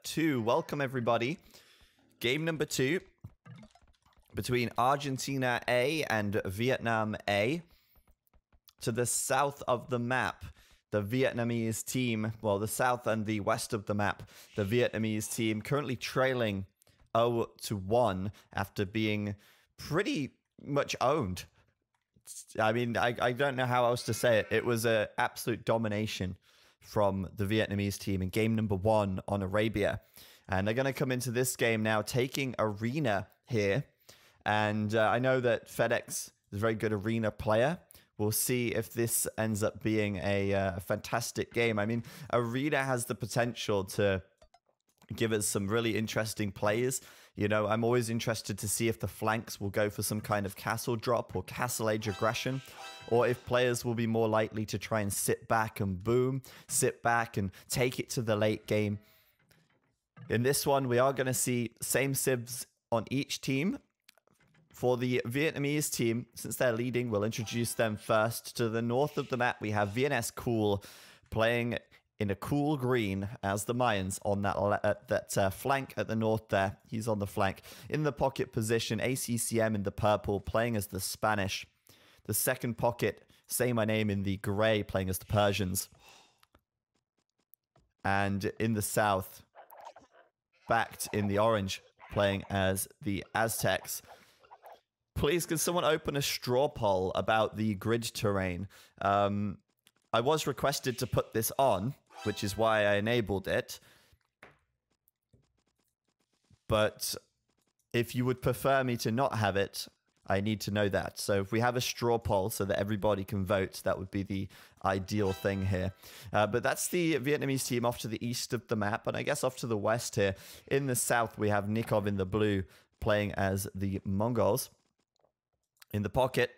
2. Welcome, everybody. Game number 2 between Argentina A and Vietnam A. To the south of the map, the Vietnamese team, well, the south and the west of the map, the Vietnamese team currently trailing 0-1 after being pretty much owned. I mean, I don't know how else to say it. It was an absolute domination from the Vietnamese team in game number 1 on Arabia. And they're going to come into this game now taking Arena here. And I know that FedEx is a very good Arena player. We'll see if this ends up being a fantastic game. I mean, Arena has the potential to give us some really interesting plays. You know, I'm always interested to see if the flanks will go for some kind of castle drop or castle age aggression, or if players will be more likely to try and sit back and boom, sit back and take it to the late game. In this one, we are going to see same civs on each team. For the Vietnamese team, since they're leading, we'll introduce them first. To the north of the map, we have VNS Cool playing in a cool green as the Mayans on that flank at the north there. He's on the flank. In the pocket position, ACCM in the purple playing as the Spanish. The second pocket, say my name in the gray, playing as the Persians. And in the south, backed in the orange, playing as the Aztecs. Please, can someone open a straw poll about the grid terrain? I was requested to put this on, which is why I enabled it. But if you would prefer me to not have it, I need to know that. So if we have a straw poll so that everybody can vote, that would be the ideal thing here. But that's the Vietnamese team off to the east of the map, and I guess off to the west here. In the south, we have Nikov in the blue playing as the Mongols. In the pocket,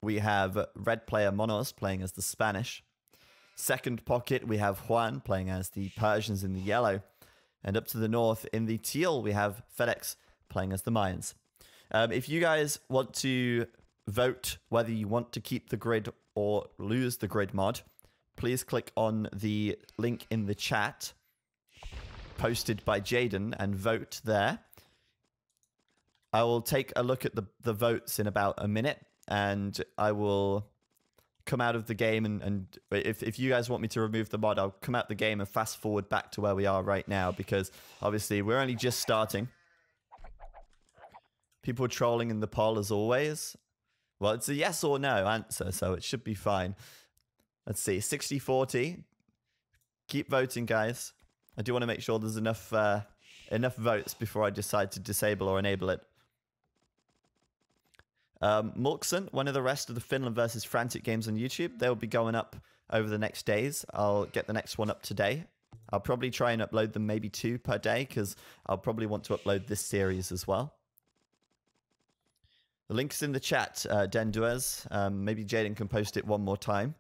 we have red player Monos playing as the Spanish. Second pocket, we have Juan playing as the Persians in the yellow. And up to the north, in the teal, we have FedEx playing as the Mayans. If you guys want to vote whether you want to keep the grid or lose the grid mod, please click on the link in the chat posted by Jaden and vote there. I will take a look at the votes in about a minute, and I will come out of the game, and if you guys want me to remove the mod, I'll come out the game and fast forward back to where we are right now, because obviously we're only just starting. People trolling in the poll as always. Well, it's a yes or no answer, so it should be fine. Let's see, 60-40. Keep voting, guys. I do want to make sure there's enough votes before I decide to disable or enable it. Mulkson, one of the rest of the Finland versus Frantic games on YouTube, they'll be going up over the next days. I'll get the next one up today. I'll probably try and upload them maybe 2 per day, because I'll probably want to upload this series as well. The link's in the chat, Denduez. Maybe Jaden can post it one more time.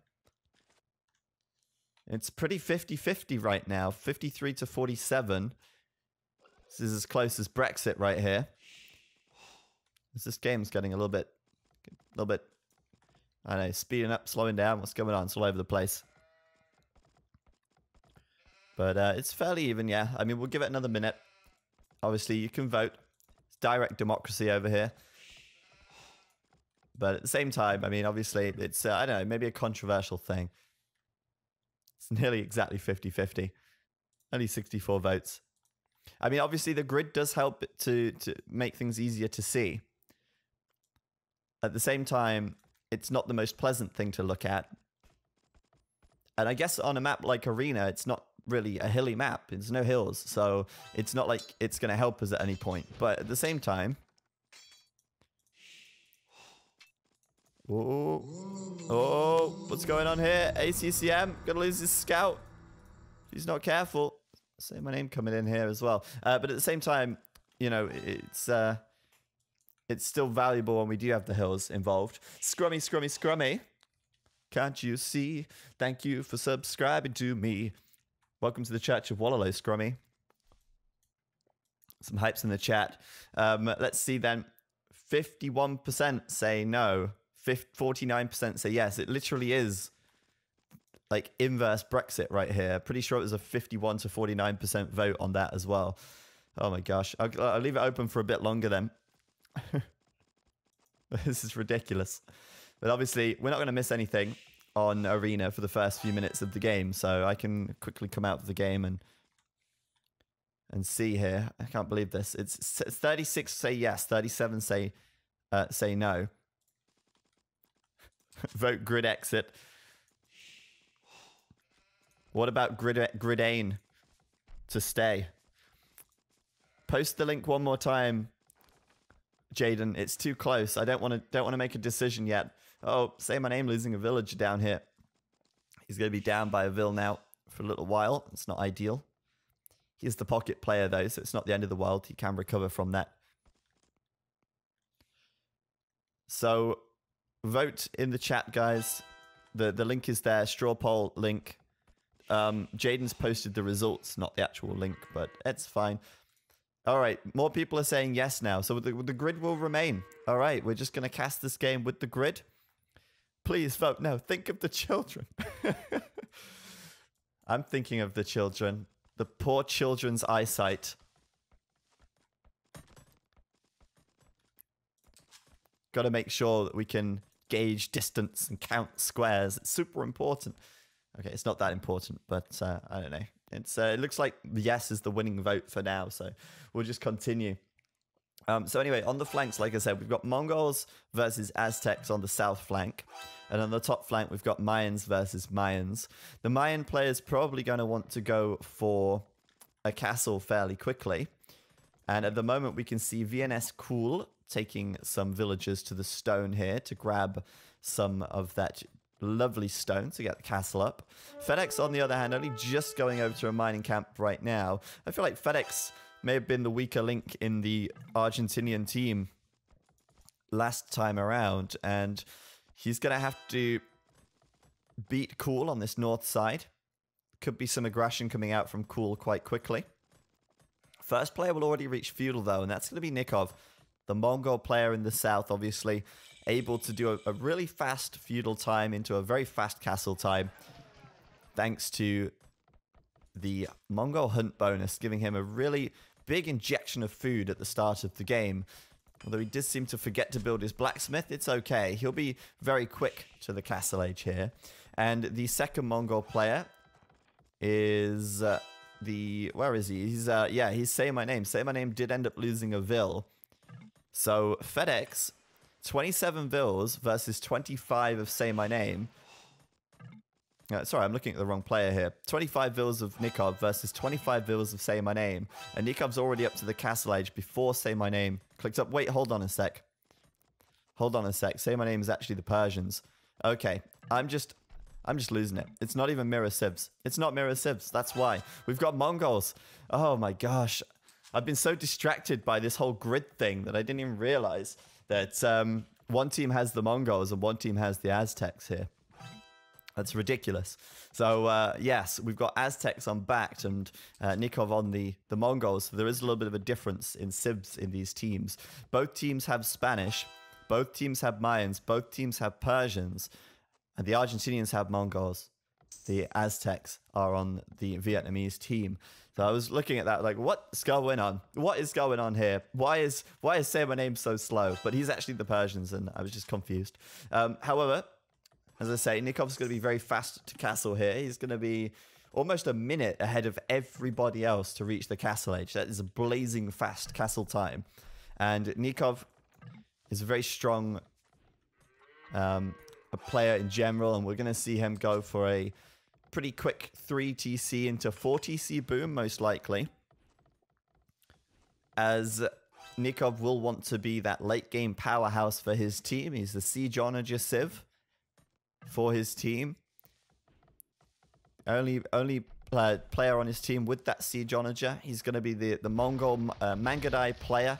It's pretty 50-50 right now, 53-47. This is as close as Brexit right here. This game's getting a little bit, I don't know, speeding up, slowing down. What's going on? It's all over the place. But it's fairly even, yeah. I mean, we'll give it another minute. Obviously, you can vote. It's direct democracy over here. But at the same time, I mean, obviously, it's, I don't know, maybe a controversial thing. It's nearly exactly 50-50. Only 64 votes. I mean, obviously, the grid does help to make things easier to see. At the same time, it's not the most pleasant thing to look at. And I guess on a map like Arena, it's not really a hilly map. There's no hills, so it's not like it's going to help us at any point. But at the same time... Oh, what's going on here? ACCM, gonna lose his scout. He's not careful. Say my name coming in here as well. But at the same time, you know, it's still valuable when we do have the hills involved. Scrummy, scrummy, scrummy. Can't you see? Thank you for subscribing to me. Welcome to the Church of Wallalow, Scrummy. Some hypes in the chat. Let's see then. 51% say no. 49% say yes. It literally is like inverse Brexit right here. Pretty sure it was a 51 to 49% vote on that as well. Oh my gosh. I'll leave it open for a bit longer then. This is ridiculous. But obviously, we're not going to miss anything on Arena for the first few minutes of the game. So I can quickly come out of the game and see here. I can't believe this. It's 36 say yes, 37 say no. Vote grid exit. What about Gridane to stay? Post the link one more time, Jaden. It's too close. I don't want to make a decision yet. Oh, say my name, losing a villager down here. He's going to be down by a vill now for a little while. It's not ideal. He's the pocket player though, so it's not the end of the world. He can recover from that. So vote in the chat, guys. The link is there. Straw poll link. Jaden's posted the results, not the actual link, but it's fine. All right, more people are saying yes now, so the grid will remain. All right, we're just going to cast this game with the grid. Please vote. No, think of the children. I'm thinking of the children. The poor children's eyesight. Got to make sure that we can gauge distance and count squares. It's super important. Okay, it's not that important, but I don't know. It looks like yes is the winning vote for now, so we'll just continue. So anyway, on the flanks, like I said, we've got Mongols versus Aztecs on the south flank. And on the top flank, we've got Mayans versus Mayans. The Mayan player's probably going to want to go for a castle fairly quickly. And at the moment, we can see VNS Cool taking some villagers to the stone here to grab some of that lovely stone to get the castle up. FedEx, on the other hand, only just going over to a mining camp right now. I feel like FedEx may have been the weaker link in the Argentinian team last time around, and he's going to have to beat Cool on this north side. Could be some aggression coming out from Cool quite quickly. First player will already reach feudal though, and that's going to be Nikov, the Mongol player in the south, obviously able to do a really fast feudal time into a very fast castle time, thanks to the Mongol hunt bonus, giving him a really big injection of food at the start of the game. Although he did seem to forget to build his blacksmith, it's okay. He'll be very quick to the castle age here. And the second Mongol player is where is he? He's yeah, he's Say My Name. Say My Name did end up losing a vill. So FedEx, 27 vills versus 25 of Say My Name. Sorry, I'm looking at the wrong player here. 25 vills of Nikov versus 25 vills of Say My Name. And Nikov's already up to the castle age before Say My Name clicked up. Wait, hold on a sec. Hold on a sec. Say My Name is actually the Persians. Okay, I'm just losing it. It's not even mirror civs. It's not mirror civs. That's why. We've got Mongols. Oh my gosh. I've been so distracted by this whole grid thing that I didn't even realize that one team has the Mongols and one team has the Aztecs here. That's ridiculous. So, yes, we've got Aztecs on backed and Nikov on the Mongols. So there is a little bit of a difference in civs in these teams. Both teams have Spanish. Both teams have Mayans. Both teams have Persians. And the Argentinians have Mongols. The Aztecs are on the Vietnamese team. So I was looking at that like, what's going on? What is going on here? Why is Say My Name so slow? But he's actually the Persians, and I was just confused. However, as I say, Nikov's going to be very fast to castle here. He's going to be almost a minute ahead of everybody else to reach the castle age. That is a blazing fast castle time. And Nikov is a very strong a player in general, and we're going to see him go for a pretty quick 3 TC into 4 TC boom, most likely. As Nikov will want to be that late game powerhouse for his team. He's the Siege Onager Civ for his team. Only player on his team with that Siege Onager. He's going to be the Mongol Mangadai player.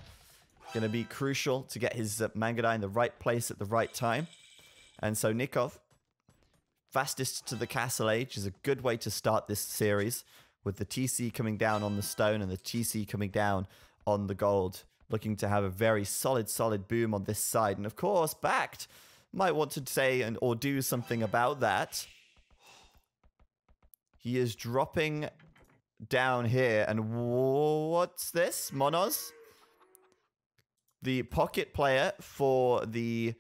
Going to be crucial to get his Mangadai in the right place at the right time. And so Nikov, fastest to the castle age, is a good way to start this series, with the TC coming down on the stone and the TC coming down on the gold. Looking to have a very solid boom on this side. And of course, backed might want to say or do something about that. He is dropping down here. And what's this? Monos? The pocket player for the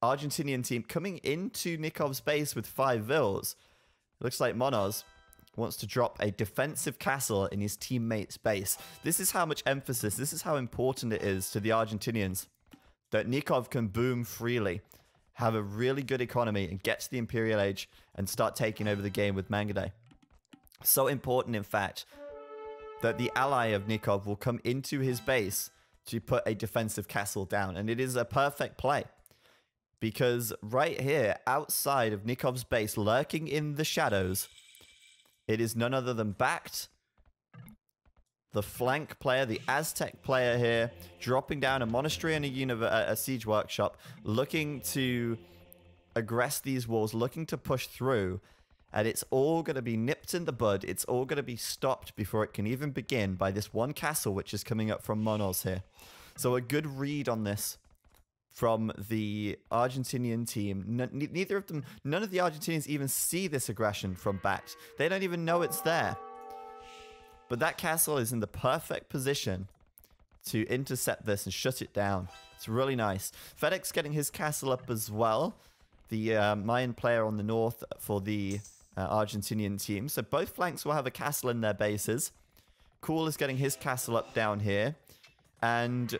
Argentinian team coming into Nikov's base with 5 vills. Looks like Monos wants to drop a defensive castle in his teammate's base. This is how much emphasis, this is how important it is to the Argentinians that Nikov can boom freely, have a really good economy, and get to the Imperial Age and start taking over the game with Mangade. So important, in fact, that the ally of Nikov will come into his base to put a defensive castle down. And it is a perfect play. Because right here, outside of Nikov's base, lurking in the shadows, it is none other than Backed, the flank player, the Aztec player here, dropping down a monastery and a siege workshop, looking to aggress these walls, looking to push through. And it's all going to be nipped in the bud. It's all going to be stopped before it can even begin by this one castle, which is coming up from Monos here. So a good read on this from the Argentinian team. Neither of them, none of the Argentinians even see this aggression from Backed. They don't even know it's there. But that castle is in the perfect position to intercept this and shut it down. It's really nice. FedEx getting his castle up as well. The Mayan player on the north for the Argentinian team. So both flanks will have a castle in their bases. Cool is getting his castle up down here. And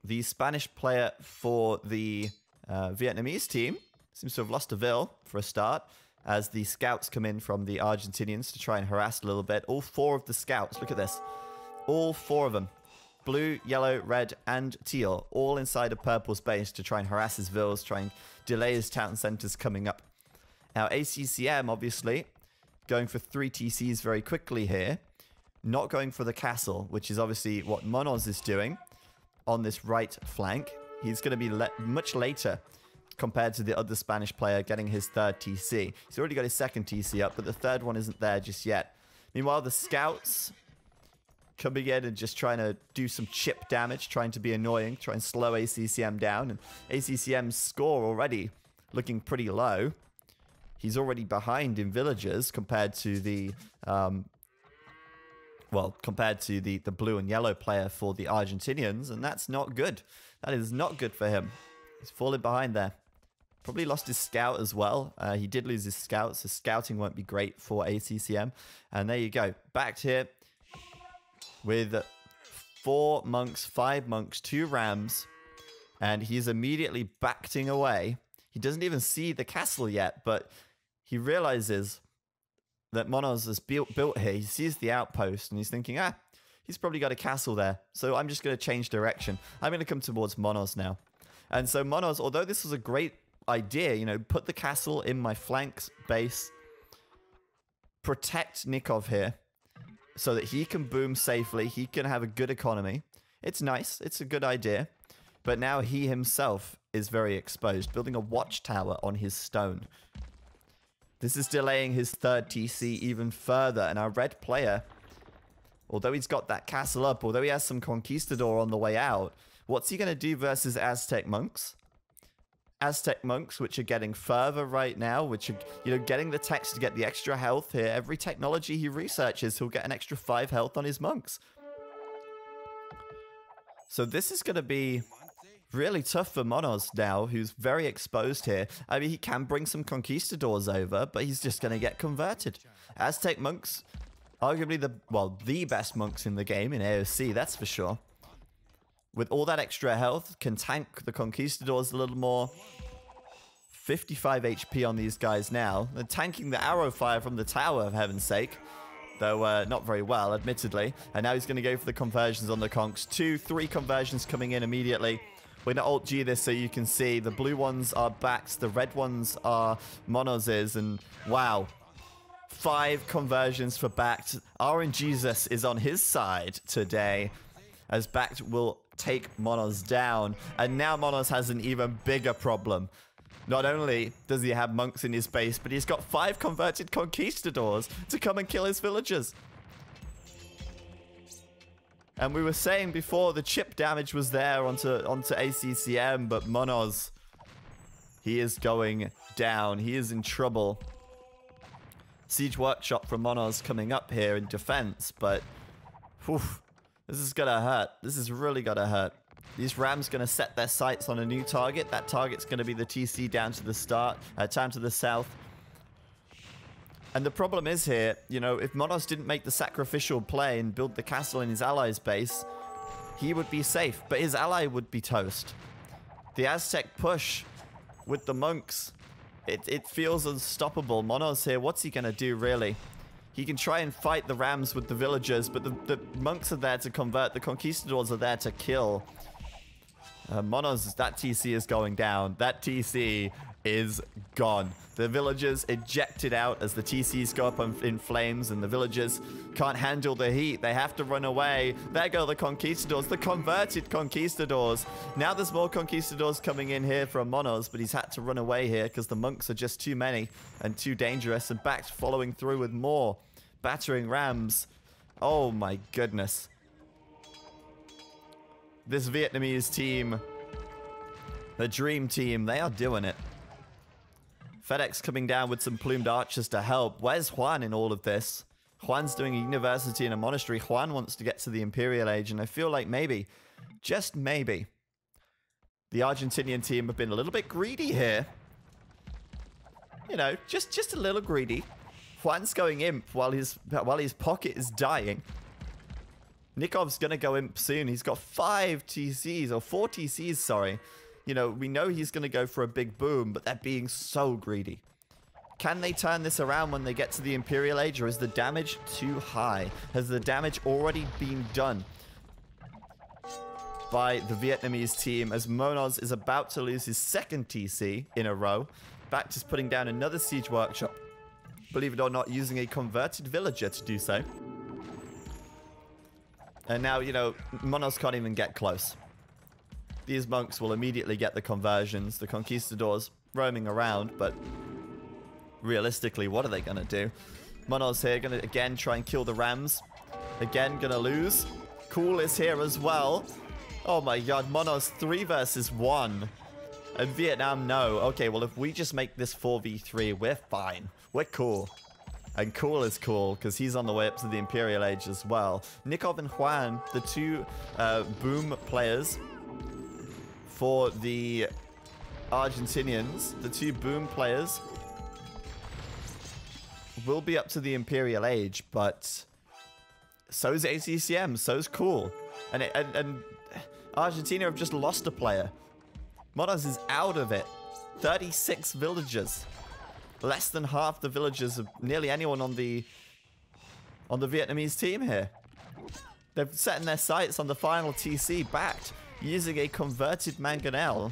the Spanish player for the Vietnamese team seems to have lost a Ville for a start, as the scouts come in from the Argentinians to try and harass a little bit. All 4 of the scouts, look at this. All 4 of them. Blue, yellow, red, and teal, all inside of Purple's base to try and harass his vills, try and delay his town centers coming up. Now, ACCM, obviously, going for 3 TCs very quickly here. Not going for the castle, which is obviously what Monos is doing on this right flank. He's going to be much later compared to the other Spanish player getting his 3rd TC. He's already got his 2nd TC up, but the 3rd one isn't there just yet. Meanwhile, the scouts coming in and just trying to do some chip damage, trying to be annoying, try and slow ACCM down. And ACCM's score already looking pretty low. He's already behind in villagers compared to the the blue and yellow player for the Argentinians, and that's not good. That is not good for him. He's falling behind there. Probably lost his scout as well. He did lose his scout, so scouting won't be great for ACCM. And there you go. Backed here with 4 monks, 5 monks, 2 rams, and he's immediately backing away. He doesn't even see the castle yet, but he realizes that Monos has built here. He sees the outpost and he's thinking, he's probably got a castle there. So I'm just going to change direction. I'm going to come towards Monos now. And so Monos, although this was a great idea, you know, put the castle in my flanks base, protect Nikov here so that he can boom safely. He can have a good economy. It's nice. It's a good idea. But now he himself is very exposed, building a watchtower on his stone. This is delaying his 3rd TC even further. And our red player, although he's got that castle up, although he has some Conquistador on the way out, what's he going to do versus Aztec monks? Aztec monks, which are getting further right now, which are, you know, getting the techs to get the extra health here. Every technology he researches, he'll get an extra 5 health on his monks. So this is going to be really tough for Monos now, who's very exposed here. I mean, he can bring some Conquistadors over, but he's just going to get converted. Aztec monks, arguably the best monks in the game in AOC, that's for sure. With all that extra health, can tank the Conquistadors a little more. 55 HP on these guys now. They're tanking the arrow fire from the tower, for heaven's sake. Though not very well, admittedly. And now he's going to go for the conversions on the Conks. 2, 3 conversions coming in immediately. We're going to Alt-G this so you can see. The blue ones are Backs, the red ones are Monos's, and wow. 5 conversions for Backed. RNGesus is on his side today, as Backed will take Monos down. And now Monos has an even bigger problem. Not only does he have monks in his base, but he's got 5 converted Conquistadors to come and kill his villagers. And we were saying before the chip damage was there onto ACCM, but Monos, he is going down. He is in trouble. Siege Workshop from Monos coming up here in defense, but whew, this is gonna hurt. This is really gonna hurt. These Rams gonna set their sights on a new target. That target's gonna be the TC down to the down to the south. And the problem is here, you know, if Monos didn't make the sacrificial play and build the castle in his ally's base, he would be safe, but his ally would be toast. The Aztec push with the monks, it feels unstoppable. Monos here, what's he gonna do really? He can try and fight the Rams with the villagers, but the monks are there to convert. The conquistadors are there to kill. Monos, that TC is going down. That TC is gone. The villagers ejected out as the TCs go up in flames, and the villagers can't handle the heat. They have to run away. There go the conquistadors, the converted conquistadors. Now there's more conquistadors coming in here from Monos, but he's had to run away here because the monks are just too many and too dangerous, and back following through with more battering Rams. Oh my goodness. This Vietnamese team, the dream team, they are doing it. FedEx coming down with some plumed archers to help. Where's Juan in all of this? Juan's doing a university and a monastery. Juan wants to get to the Imperial Age, and I feel like maybe, just maybe, the Argentinian team have been a little bit greedy here. You know, just a little greedy. Juan's going imp while his pocket is dying. Nikov's gonna go imp soon. He's got 5 TCs, or 4 TCs, sorry. You know, we know he's gonna go for a big boom, but they're being so greedy. Can they turn this around when they get to the Imperial Age, or is the damage too high? Has the damage already been done by the Vietnamese team, as Monos is about to lose his 2nd TC in a row? Bactus putting down another siege workshop. Believe it or not, using a converted villager to do so. And now, you know, Monos can't even get close. These monks will immediately get the conversions. The conquistadors roaming around, but realistically, what are they going to do? Monos here going to, again, try and kill the Rams. Again, going to lose. Cool is here as well. Oh my god, Monos 3 versus 1. And Vietnam, no. Okay, well, if we just make this 4v3, we're fine. We're cool. And Cool is cool, because he's on the way up to the Imperial Age as well. Nikov and Juan, the 2 boom players for the Argentinians, the 2 boom players will be up to the Imperial Age, but so's ACCM, so's Cool. And Argentina have just lost a player. Monos is out of it. 36 villagers. Less than half the villagers of nearly anyone on the Vietnamese team here. They're setting their sights on the final TC, backed using a converted mangonel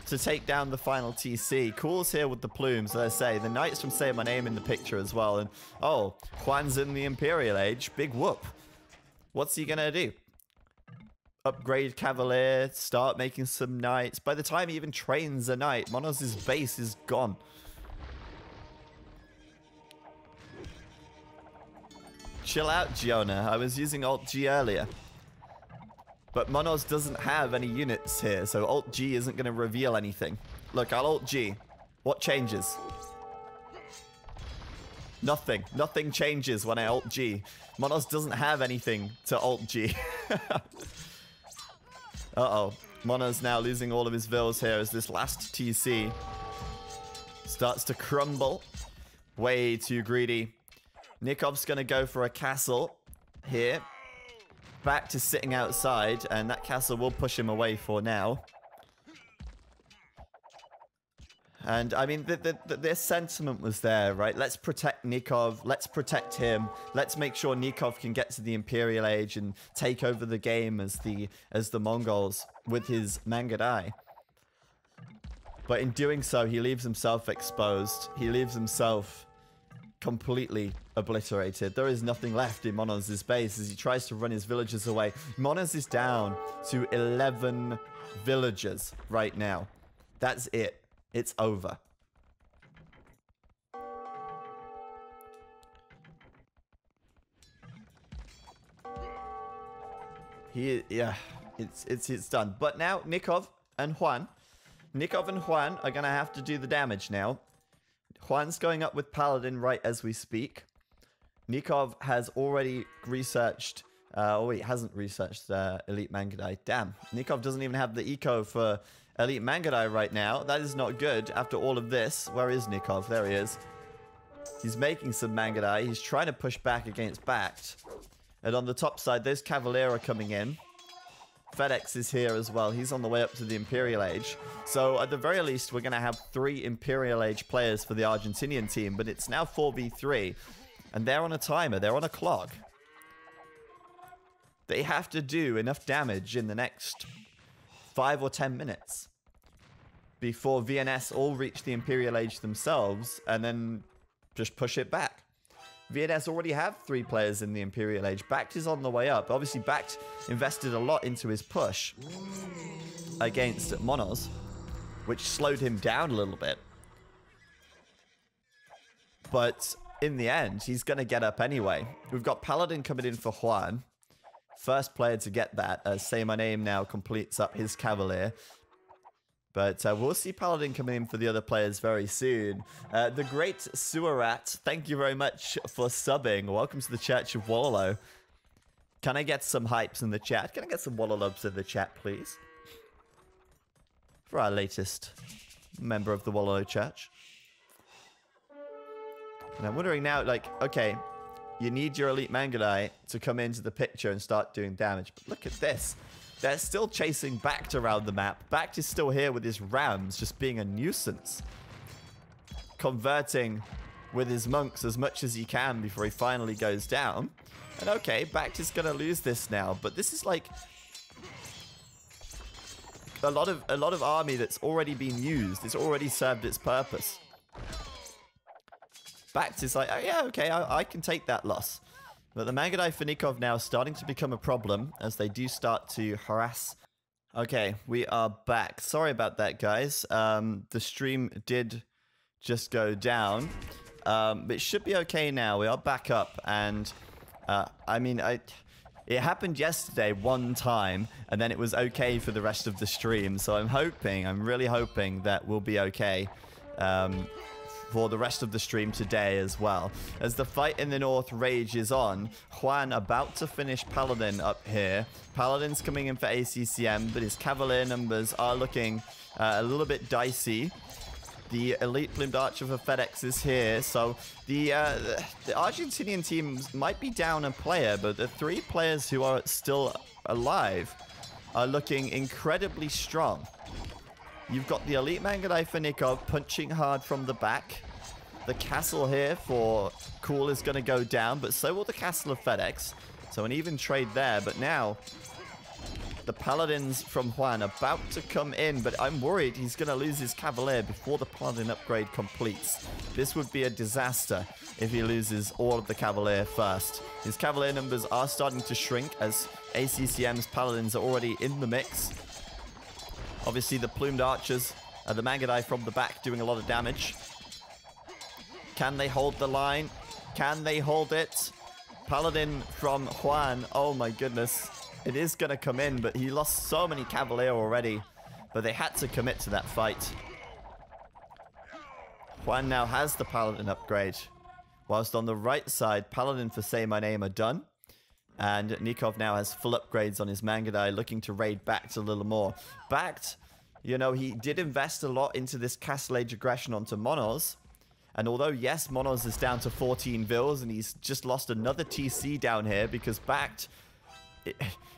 to take down the final TC. Cool's here with the plumes, as I say. The knights from Say My Name in the picture as well. And oh, Juan's in the Imperial Age. Big whoop. What's he gonna do? Upgrade Cavalier, start making some knights. By the time he even trains a knight, Monos' base is gone. Chill out, Giona. I was using Alt-G earlier. But Monos doesn't have any units here, so Alt-G isn't going to reveal anything. Look, I'll Alt-G. What changes? Nothing. Nothing changes when I Alt-G. Monos doesn't have anything to Alt-G. Uh-oh. Mono's now losing all of his vills here as this last TC starts to crumble. Way too greedy. Nikov's going to go for a castle here. Back to sitting outside, and that castle will push him away for now. And, I mean, their sentiment was there, right? Let's protect Nikov. Let's protect him. Let's make sure Nikov can get to the Imperial Age and take over the game as the Mongols with his Mangadai. But in doing so, he leaves himself exposed. He leaves himself completely obliterated. There is nothing left in Monos' base as he tries to run his villagers away. Monos is down to 11 villagers right now. That's it. It's over. Yeah, it's done. But now Nikov and Juan are gonna have to do the damage now. Juan's going up with Paladin right as we speak. Nikov has already researched... oh, he hasn't researched Elite Mangudai. Damn. Nikov doesn't even have the eco for Elite Mangudai right now. That is not good after all of this. Where is Nikov? There he is. He's making some Mangudai. He's trying to push back against Backed. And on the top side, those Cavalier are coming in. FedEx is here as well. He's on the way up to the Imperial Age. So at the very least, we're going to have 3 Imperial Age players for the Argentinian team. But it's now 4v3. And they're on a timer. They're on a clock. They have to do enough damage in the next 5 or 10 minutes before VNS all reach the Imperial Age themselves and then just push it back. VNS already have 3 players in the Imperial Age. Backed is on the way up. Obviously, Backed invested a lot into his push against Monos, which slowed him down a little bit. But in the end, he's going to get up anyway. We've got Paladin coming in for Juan. First player to get that, as Say My Name now completes up his Cavalier. But we'll see Paladin coming in for the other players very soon. The great Sewerat, thank you very much for subbing. Welcome to the Church of Wololo. Can I get some hypes in the chat? Can I get some Wololubs in the chat, please? For our latest member of the Wololo Church. And I'm wondering now, like, okay, you need your Elite Mangudai to come into the picture and start doing damage. But look at this. They're still chasing Backed around the map. Backed is still here with his Rams, just being a nuisance. Converting with his monks as much as he can before he finally goes down. And okay, Backed is going to lose this now. But this is like a lot of army that's already been used. It's already served its purpose. Backed is like, oh yeah, okay, I can take that loss. But the Mangudai for Nikov now is starting to become a problem as they do start to harass. Okay, we are back. Sorry about that, guys. The stream did just go down. But it should be okay now. We are back up. And, I mean, it happened yesterday one time. And then it was okay for the rest of the stream. So I'm really hoping that we'll be okay. For the rest of the stream today as well. As the fight in the north rages on, Juan about to finish Paladin up here. Paladin's coming in for ACCM, but his Cavalier numbers are looking a little bit dicey. The Elite Plumed Archer for FedEx is here, so the Argentinian team might be down a player, but the 3 players who are still alive are looking incredibly strong. You've got the Elite Mangudai for Nikov punching hard from the back. The castle here for Cool is going to go down, but so will the castle of FedEx. So an even trade there, but now the Paladins from Juan about to come in, but I'm worried he's going to lose his Cavalier before the Paladin upgrade completes. This would be a disaster if he loses all of the Cavalier first. His Cavalier numbers are starting to shrink as ACCM's Paladins are already in the mix. Obviously, the Plumed Archers and the Mangudai from the back doing a lot of damage. Can they hold the line? Can they hold it? Paladin from Juan. Oh my goodness. It is going to come in, but he lost so many Cavalier already. But they had to commit to that fight. Juan now has the Paladin upgrade. Whilst on the right side, Paladin for Say My Name are done. And Nikov now has full upgrades on his Mangudai, looking to raid Backed a little more. Backed, you know, he did invest a lot into this Castle Age aggression onto Monos. And although, yes, Monos is down to 14 vills, and he's just lost another TC down here because Backed,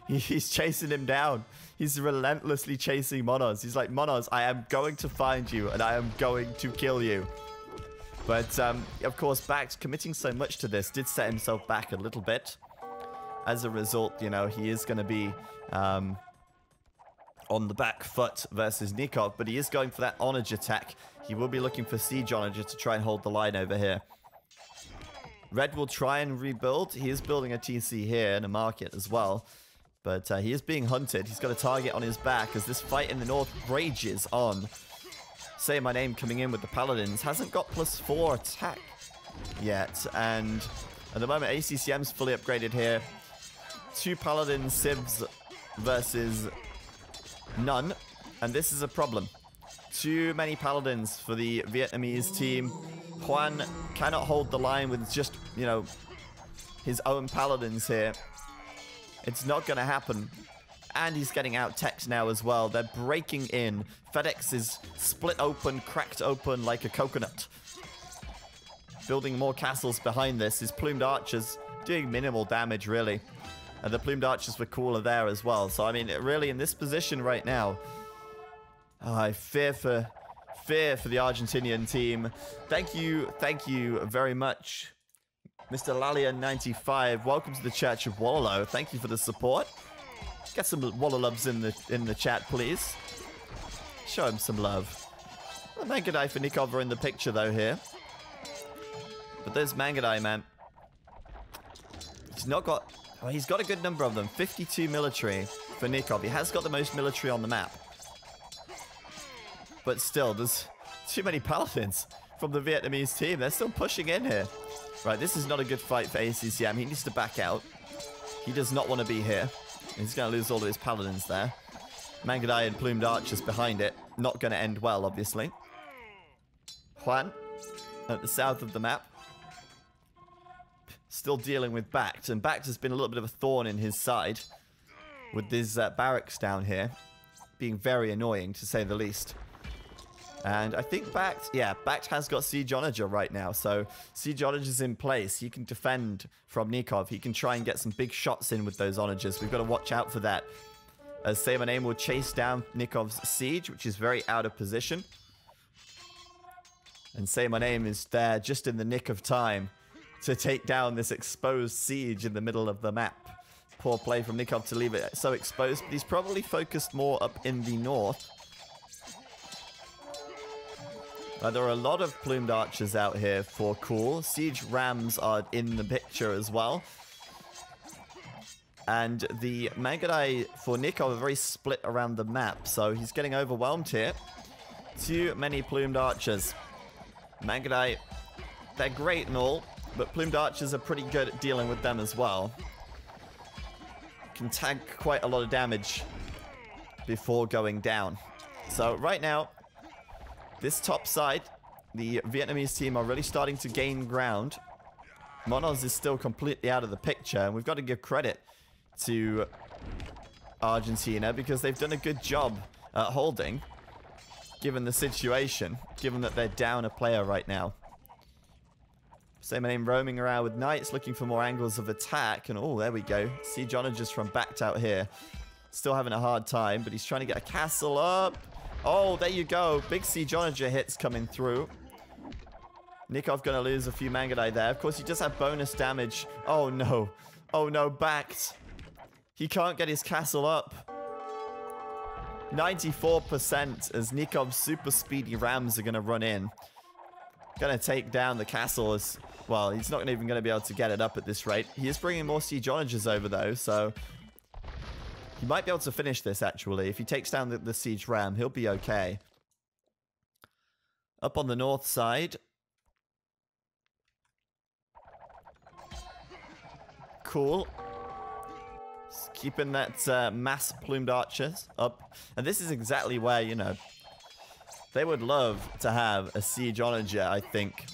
he's chasing him down. He's relentlessly chasing Monos. He's like, Monos, I am going to find you, and I am going to kill you. But, of course, Backed, committing so much to this, did set himself back a little bit. As a result, you know, he is going to be on the back foot versus Nikov, but he is going for that Onage attack. He will be looking for Siege Onage to try and hold the line over here. Red will try and rebuild. He is building a TC here and a market as well, but he is being hunted. He's got a target on his back as this fight in the north rages on. Say My Name coming in with the Paladins. Hasn't got +4 attack yet, and at the moment ACCM's fully upgraded here. 2 Paladin Civs versus none. And this is a problem. Too many paladins for the Vietnamese team. Juan cannot hold the line with just, you know, his own paladins here. It's not going to happen. And he's getting out teched now as well. They're breaking in. FedEx is split open, cracked open like a coconut. Building more castles behind this. His plumed archers doing minimal damage, really. And the plumed archers were cooler there as well. So, I mean, really, in this position right now, I fear for the Argentinian team. Thank you very much, Mr. Lalia95. Welcome to the Church of Wallalo. Thank you for the support. Get some Wallalubs in the chat, please. Show him some love. The Mangadai for Nikov are in the picture though here. But there's Mangadai, man. He's not got. Oh, he's got a good number of them. 52 military for Nikov. He has got the most military on the map. But still, there's too many paladins from the Vietnamese team. They're still pushing in here. Right, this is not a good fight for ACCM. He needs to back out. He does not want to be here. He's going to lose all of his paladins there. Mangadai and plumed archers behind it. Not going to end well, obviously. Juan, at the south of the map. Still dealing with Bact. And Bact has been a little bit of a thorn in his side. With his barracks down here. Being very annoying, to say the least. And I think Bact has got Siege Onager right now. So Siege Onager's in place. He can defend from Nikov. He can try and get some big shots in with those Onagers. We've got to watch out for that. As Say My Name will chase down Nikov's siege, which is very out of position. And Say My Name is there just in the nick of time to take down this exposed siege in the middle of the map. Poor play from Nikov to leave it so exposed, but he's probably focused more up in the north. There are a lot of plumed archers out here for cool. Siege rams are in the picture as well. And the Mangadai for Nikov are very split around the map, so he's getting overwhelmed here. Too many plumed archers. Mangadai, they're great and all, but plumed archers are pretty good at dealing with them as well. Can tank quite a lot of damage before going down. So right now, this top side, the Vietnamese team are really starting to gain ground. Monos is still completely out of the picture, and we've got to give credit to Argentina because they've done a good job at holding, given the situation, given that they're down a player right now. Say My Name roaming around with knights, looking for more angles of attack, and oh, there we go. Siege Onagers from Bact out here. Still having a hard time, but he's trying to get a castle up. Oh, there you go. Big Siege Onager hits coming through. Nikov gonna lose a few Mangadai there. Of course, he does have bonus damage. Oh, no. Oh, no. Bact. He can't get his castle up. 94% as Nikov's super speedy rams are gonna run in. Gonna take down the castle as... Well, he's not even gonna be able to get it up at this rate. He is bringing more Siege Onagers over, though, so... He might be able to finish this, actually. If he takes down the siege ram, he'll be okay. Up on the north side. Cool. Just keeping that mass plumed archers up. And this is exactly where, you know, they would love to have a siege onager, I think,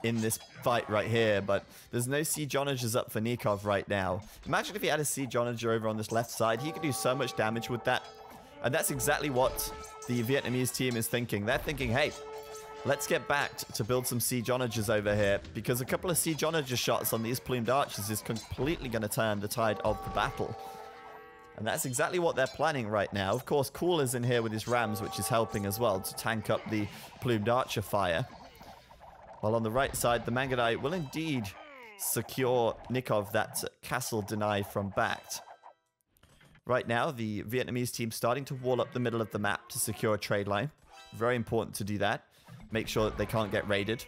in this fight right here, but there's no siege onagers up for Nikov right now. Imagine if he had a siege onager over on this left side. He could do so much damage with that. And that's exactly what the Vietnamese team is thinking. They're thinking, hey, let's get back to build some siege onagers over here, because a couple of siege onager shots on these plumed archers is completely going to turn the tide of the battle. And that's exactly what they're planning right now. Of course, Cool is in here with his rams, which is helping as well to tank up the plumed archer fire. While on the right side, the Mangadai will indeed secure Nikov that castle deny from Bact. Right now, the Vietnamese team starting to wall up the middle of the map to secure a trade line. Very important to do that. Make sure that they can't get raided.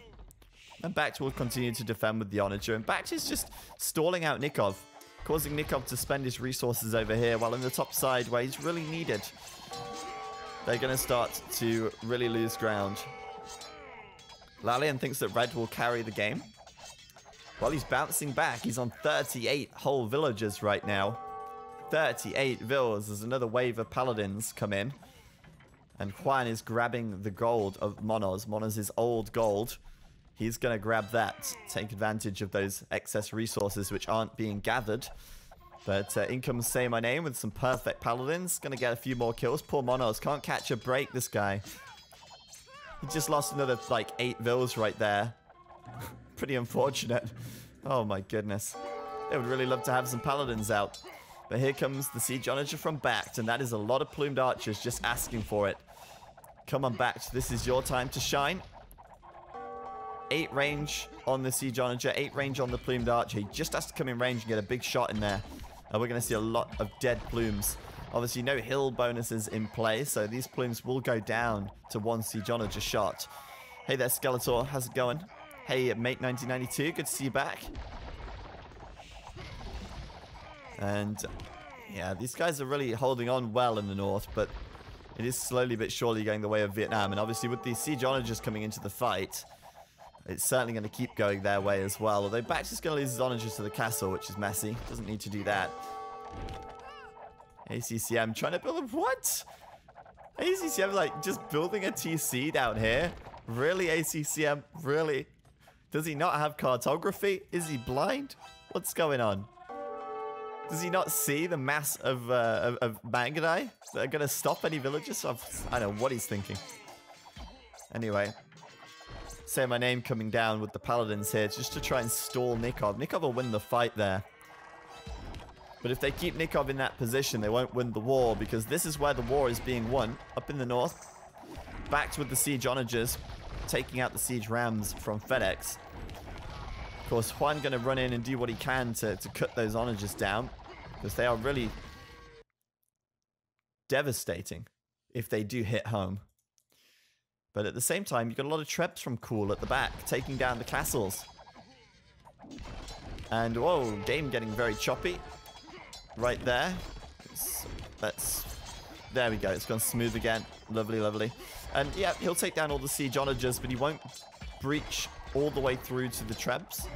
And Bact will continue to defend with the Onager. And Bact is just stalling out Nikov, causing Nikov to spend his resources over here, while on the top side, where he's really needed, they're going to start to really lose ground. Lalian thinks that Red will carry the game. Well, he's bouncing back. He's on 38 whole villagers right now. 38 villas as another wave of paladins come in. And Juan is grabbing the gold of Monos. Monos is old gold. He's going to grab that, take advantage of those excess resources which aren't being gathered. But in comes Say My Name with some perfect paladins. Going to get a few more kills. Poor Monos can't catch a break, this guy. He just lost another, like, 8 vills right there. Pretty unfortunate. Oh my goodness. They would really love to have some paladins out. But here comes the Siege Onager from Backed, and that is a lot of plumed archers just asking for it. Come on, Backed. This is your time to shine. 8 range on the Siege Onager, 8 range on the plumed archer. He just has to come in range and get a big shot in there. And we're going to see a lot of dead plumes. Obviously, no hill bonuses in play, so these plumes will go down to 1 Siege Onager shot. Hey there, Skeletor. How's it going? Hey, mate 1992. Good to see you back. And, yeah, these guys are really holding on well in the north, but it is slowly but surely going the way of Vietnam. And obviously, with these Siege Onagers coming into the fight, it's certainly going to keep going their way as well. Although Bax is going to lose his Onagers to the castle, which is messy. Doesn't need to do that. ACCM trying to build a... What? ACCM, like, just building a TC down here? Really, ACCM? Really? Does he not have cartography? Is he blind? What's going on? Does he not see the mass of Mangadai that are going to stop any villagers? I don't know what he's thinking. Anyway. Say My Name coming down with the paladins here just to try and stall Nikov. Nikov will win the fight there. But if they keep Nikov in that position, they won't win the war, because this is where the war is being won, up in the north. Backed with the Siege Onagers, taking out the Siege Rams from FedEx. Of course, Juan going to run in and do what he can to cut those Onagers down, because they are really devastating if they do hit home. But at the same time, you've got a lot of Trebs from Cool at the back, taking down the castles. And, whoa, game getting very choppy. Right there. There we go, it's gone smooth again. Lovely, lovely. And, yeah, he'll take down all the Siege Onagers, but he won't breach all the way through to the Trebs.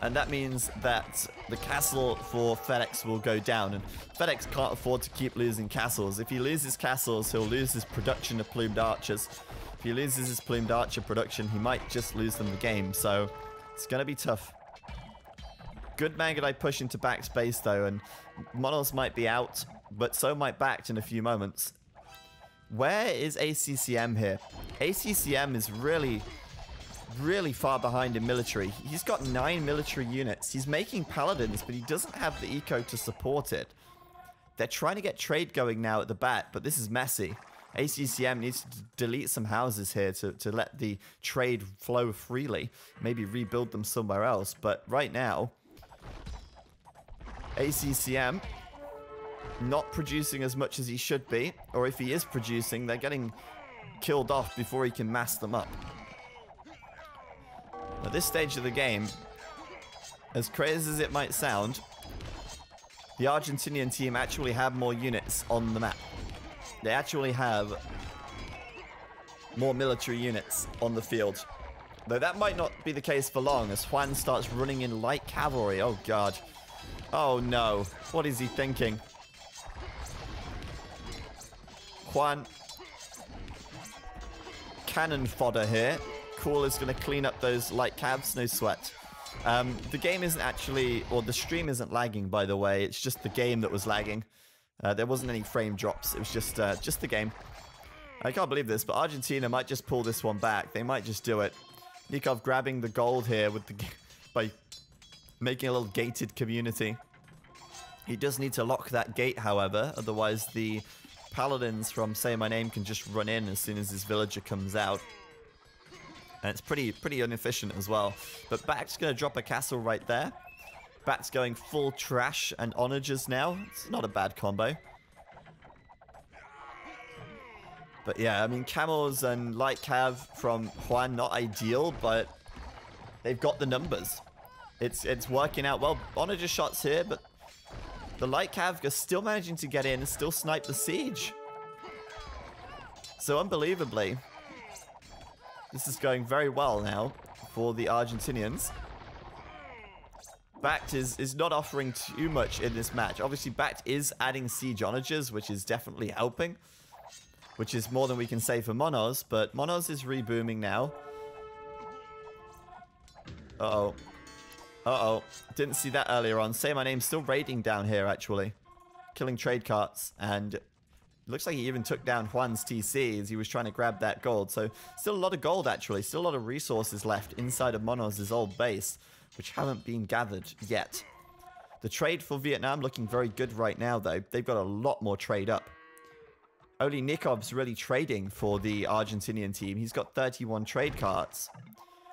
And that means that the castle for FedEx will go down. And FedEx can't afford to keep losing castles. If he loses castles, he'll lose his production of plumed archers. If he loses his plumed archer production, he might just lose them the game. So it's going to be tough. Good Mangadai push into Back's base, though. And Monos might be out, but so might Backed in a few moments. Where is ACCM here? ACCM is really far behind in military. He's got 9 military units. He's making paladins, but he doesn't have the eco to support it. They're trying to get trade going now at the back, but this is messy. ACCM needs to delete some houses here to let the trade flow freely. Maybe rebuild them somewhere else. But right now, ACCM not producing as much as he should be. Or if he is producing, they're getting killed off before he can mass them up. At this stage of the game, as crazy as it might sound, the Argentinian team actually have more units on the map. They actually have more military units on the field. Though that might not be the case for long, as Juan starts running in light cavalry. Oh god. Oh no. What is he thinking? Juan. Cannon fodder here. Cool is going to clean up those light cabs, no sweat. The game isn't actually, or the stream isn't lagging, by the way. It's just the game that was lagging. There wasn't any frame drops. It was just the game. I can't believe this, but Argentina might just pull this one back. They might just do it. Nikov grabbing the gold here with the by making a little gated community. He does need to lock that gate, however. Otherwise, the paladins from Say My Name can just run in as soon as this villager comes out. And it's pretty inefficient as well. But Back's going to drop a castle right there. Back's going full trash and onagers now. It's not a bad combo. But yeah, I mean, camels and light cav from Juan, not ideal, but they've got the numbers. It's working out well. Onager shots here, but the light cav are still managing to get in and still snipe the siege. So unbelievably, this is going very well now for the Argentinians. Backed is not offering too much in this match. Obviously, Backed is adding siege onagers, which is definitely helping. which is more than we can say for Monos, but Monos is rebooming now. Uh-oh. Uh-oh. Didn't see that earlier on. Say My Name's still raiding down here, actually. Killing trade carts, and looks like he even took down Juan's TC as he was trying to grab that gold. So still a lot of gold, actually. Still a lot of resources left inside of Monos' old base, which haven't been gathered yet. The trade for Vietnam looking very good right now, though. They've got a lot more trade up. Only Nikov's really trading for the Argentinian team. He's got 31 trade carts.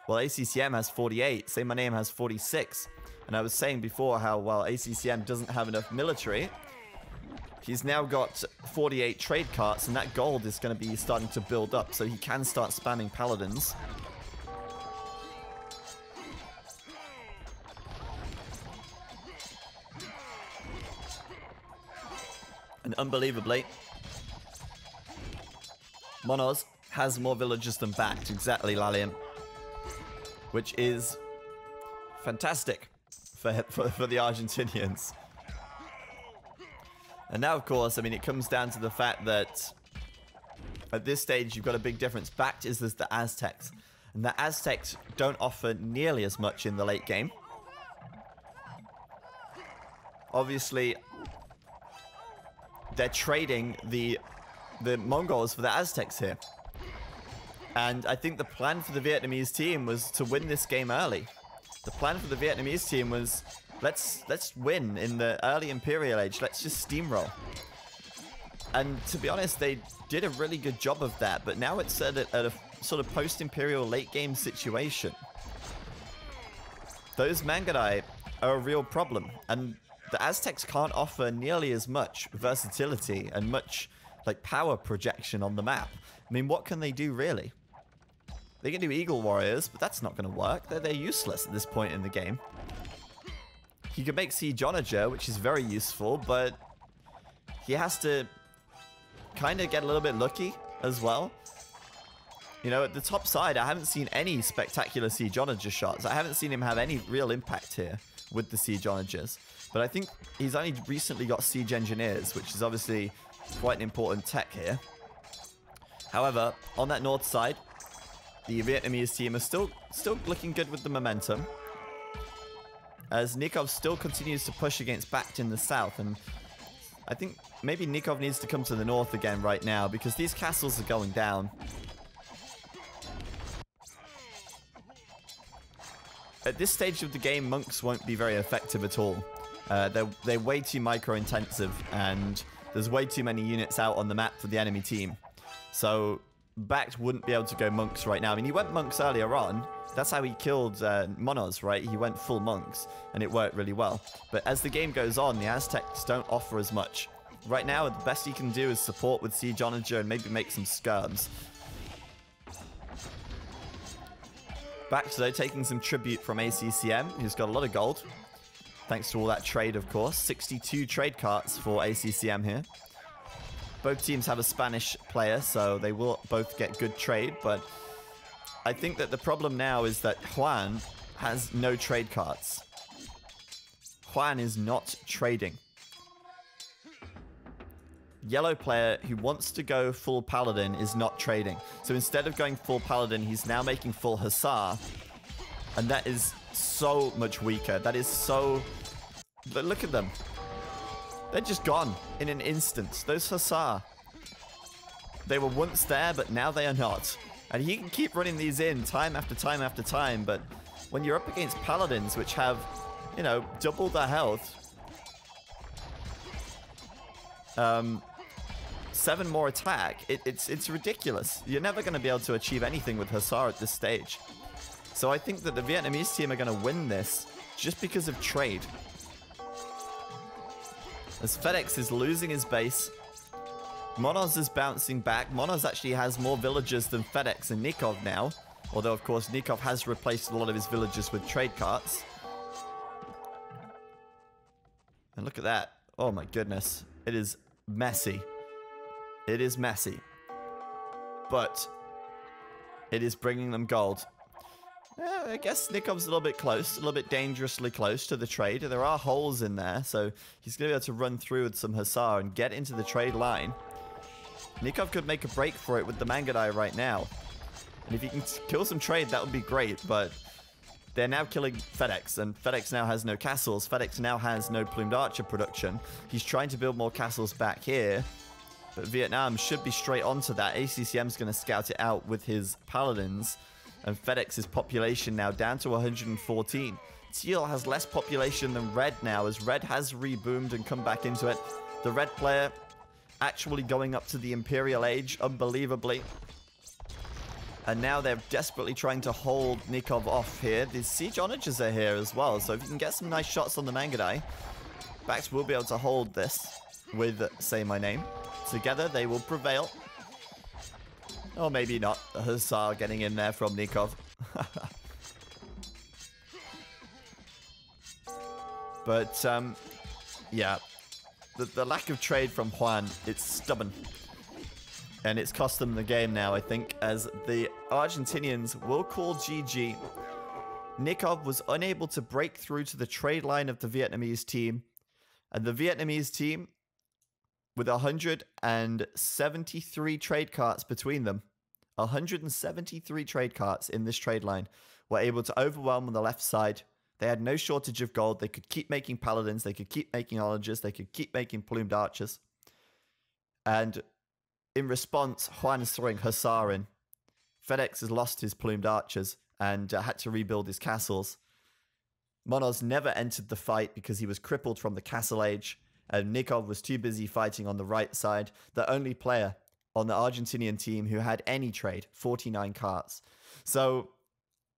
Well, ACCM has 48. Say My Name has 46. And I was saying before how, well, ACCM doesn't have enough military. He's now got 48 trade carts, and that gold is going to be starting to build up, so he can start spamming paladins. And unbelievably, Monos has more villagers than backed. Exactly, Lalian. Which is fantastic for the Argentinians. And now, of course, I mean, it comes down to the fact that at this stage, you've got a big difference. Backed is the Aztecs. And the Aztecs don't offer nearly as much in the late game. Obviously, they're trading the Mongols for the Aztecs here. And I think the plan for the Vietnamese team was to win this game early. The plan for the Vietnamese team was, let's win in the early Imperial age. Let's just steamroll. And to be honest, they did a really good job of that. But now it's at a sort of post-Imperial late game situation. Those Mangudai are a real problem. And the Aztecs can't offer nearly as much versatility and much like power projection on the map. I mean, what can they do really? They can do Eagle Warriors, but that's not going to work. They're useless at this point in the game. He can make Siege Onager, which is very useful, but he has to kind of get a little bit lucky as well. You know, at the top side, I haven't seen any spectacular Siege Onager shots. I haven't seen him have any real impact here with the Siege Onagers. But I think he's only recently got Siege Engineers, which is obviously quite an important tech here. However, on that north side, the Vietnamese team are still looking good with the momentum, as Nikov still continues to push against Backed in the south. And I think maybe Nikov needs to come to the north again right now, because these castles are going down. At this stage of the game, monks won't be very effective at all. They're way too micro-intensive, and there's way too many units out on the map for the enemy team. So Backed wouldn't be able to go monks right now. I mean, he went monks earlier on. That's how he killed Monos, right? He went full monks, and it worked really well. But as the game goes on, the Aztecs don't offer as much. Right now, the best he can do is support with Siege Onager and maybe make some skirms. Backed, though, taking some tribute from ACCM, who's got a lot of gold. Thanks to all that trade, of course. 62 trade carts for ACCM here. Both teams have a Spanish player, so they will both get good trade, but I think that the problem now is that Juan has no trade carts. Juan is not trading. Yellow player who wants to go full Paladin is not trading. So instead of going full Paladin, he's now making full Hussar. And that is so much weaker. That is so... Look at them. They're just gone in an instant. Those Hussar. They were once there, but now they are not. And he can keep running these in time after time after time, but when you're up against Paladins, which have, you know, double their health, 7 more attack, it's ridiculous. You're never going to be able to achieve anything with Hussar at this stage. So I think that the Vietnamese team are going to win this just because of trade. As FedEx is losing his base, Monos is bouncing back. Monos actually has more villagers than FedEx and Nikov now. Although, of course, Nikov has replaced a lot of his villagers with trade carts. And look at that. Oh my goodness. It is messy. It is messy. But it is bringing them gold. I guess Nikov's a little bit close, a little bit dangerously close to the trade. There are holes in there, so he's going to be able to run through with some Hussar and get into the trade line. Nikov could make a break for it with the Mangadai right now. And if he can kill some trade, that would be great, but they're now killing FedEx, and FedEx now has no castles. FedEx now has no plumed archer production. He's trying to build more castles back here, but Vietnam should be straight onto that. ACCM's going to scout it out with his paladins, and FedEx's population now down to 114. Teal has less population than Red now, as Red has reboomed and come back into it. The Red player actually going up to the Imperial Age, unbelievably. And now they're desperately trying to hold Nikov off here. The Siege Onagers are here as well, so if you can get some nice shots on the Mangadai, Bax will be able to hold this with Say My Name. Together, they will prevail. Or maybe not. The Hussar getting in there from Nikov. But, yeah. The lack of trade from Juan, it's stubborn. And it's cost them the game now, I think, as the Argentinians will call GG. Nikov was unable to break through to the trade line of the Vietnamese team. And the Vietnamese team, with 173 trade carts between them, 173 trade carts in this trade line, were able to overwhelm on the left side. They had no shortage of gold. They could keep making paladins. They could keep making onagers. They could keep making plumed archers. And in response, Juan is throwing Hussar in. FedEx has lost his plumed archers and had to rebuild his castles. Monos never entered the fight because he was crippled from the castle age, and Nikov was too busy fighting on the right side. The only player on the Argentinian team who had any trade, 49 carts. So,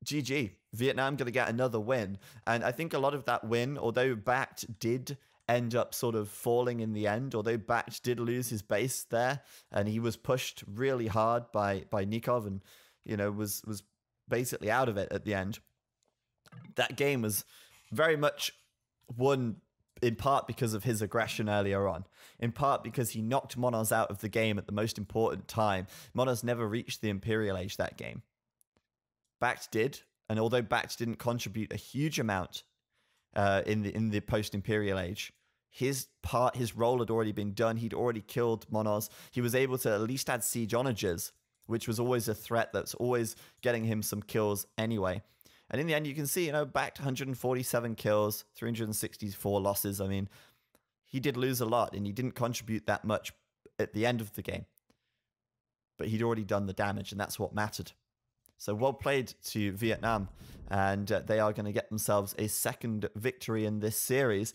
GG. Vietnam going to get another win. And I think a lot of that win, although Bact did end up sort of falling in the end, although Bact did lose his base there, and he was pushed really hard by Nikov and, you know, was basically out of it at the end. That game was very much won in part because of his aggression earlier on, in part because he knocked Monos out of the game at the most important time. Monos never reached the Imperial Age that game. Bact did, and although Bact didn't contribute a huge amount in the post-Imperial Age, his role had already been done. He'd already killed Monos. He was able to at least add siege onagers, which was always a threat that's always getting him some kills anyway. And in the end, you can see, you know, Bact 147 kills, 364 losses. I mean, he did lose a lot, and he didn't contribute that much at the end of the game. But he'd already done the damage, and that's what mattered. So well played to Vietnam, and they are going to get themselves a second victory in this series.